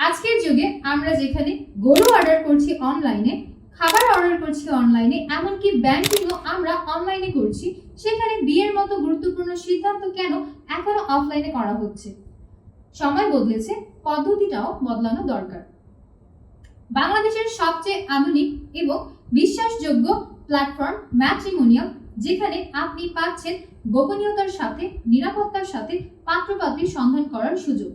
আজকের যুগে আমরা যেখানে গরু অর্ডার করছি অনলাইনে, খাবার অর্ডার করছি অনলাইনে, এমনকি ব্যাংকিংও আমরা অনলাইনে করছি, সেখানে বিয়ের মতো গুরুত্বপূর্ণ সিদ্ধান্ত কেন এখনো অফলাইনে করা হচ্ছে? সময় বদলেছে, পদ্ধতিটাও বদলানো দরকার। বাংলাদেশের সবচেয়ে আধুনিক এবং বিশ্বাসযোগ্য প্ল্যাটফর্ম ম্যাট্রিমোনিয়াল, যেখানে আপনি পাচ্ছেন গোপনীয়তার সাথে, নিরাপত্তার সাথে পাত্রপাত্রীর সন্ধান করার সুযোগ।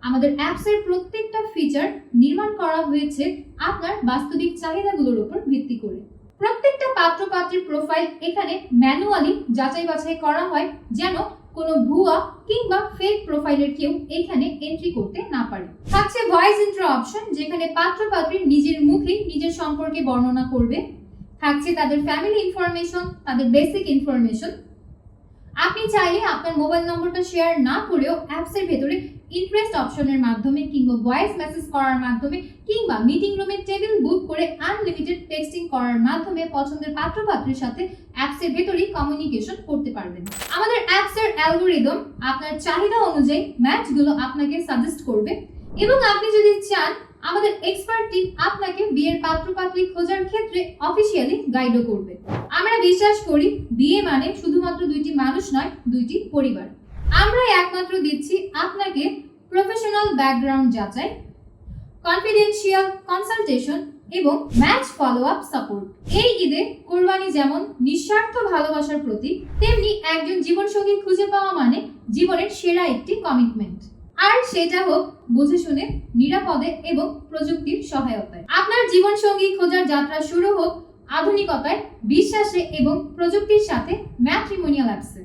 আমাদের অ্যাপসের প্রত্যেকটা ফিচার নির্মাণ করা হয়েছে আপনার বাস্তবিক চাহিদাগুলোর উপর ভিত্তি করে। প্রত্যেকটা পাত্রপাত্রীর প্রোফাইল এখানে ম্যানুয়ালি যাচাই বাছাই করা হয়, যেন কোনো ভুয়া কিংবা ফেক প্রোফাইলের কেউ এখানে এন্ট্রি করতে না পারে। থাকছে ভয়েস ইন্ট্রো অপশন, যেখানে পাত্রপাত্রী নিজের মুখে নিজের সম্পর্কে বর্ণনা করবে। থাকছে তাদের ফ্যামিলি ইনফরমেশন, তাদের বেসিক ইনফরমেশন। আপনি চাইলে আপনার মোবাইল নম্বরটা শেয়ার না করেও অ্যাপসের ভেতরে ইন্টারেস্ট অপশনের মাধ্যমে কিংবা ভয়েস মেসেজ করার মাধ্যমে কিংবা মিটিং রুমে টেবিল বুক করে আনলিমিটেড টেক্সটিং করার মাধ্যমে পছন্দের পাত্রপাত্রীর সাথে অ্যাপসের ভেতরেই কমিউনিকেশন করতে পারবেন। আমাদের অ্যাপসের অ্যালগরিদম আপনার চাহিদা অনুযায়ী ম্যাচগুলো আপনাকে সাজেস্ট করবে, এবং আপনি যদি চান আমাদের এক্সপার্ট টিম আপনাকে বিয়ের পাত্রপাত্রী খোঁজার ক্ষেত্রে অফিসিয়ালি গাইডও করবে। আমরা বিশ্বাস করি বিয়ে মানে শুধুমাত্র দুইটি মানুষ নয়, দুইটি পরিবার। আমরা একমাত্র দিচ্ছি আপনাকে প্রফেশনাল ব্যাকগ্রাউন্ড যাচাই, কনফিডেন্সিয়াল কনসালটেশন এবং ম্যাচ ফলো আপ সাপোর্ট। এই ঈদে কোরবানি যেমন নিঃস্বার্থ ভালোবাসার প্রতীক, তেমনি একজন জীবনসঙ্গী খুঁজে পাওয়া মানে জীবনের সেরা একটি কমিটমেন্ট। আর সেটা হোক বুঝে শুনে, নিরাপদে এবং প্রযুক্তির সহায়তায়। আপনার জীবনসঙ্গী খোঁজার যাত্রা শুরু হোক আধুনিকতায়, বিশ্বাসে এবং প্রযুক্তির সাথে ম্যাট্রিমোনিয়াল অ্যাপসে।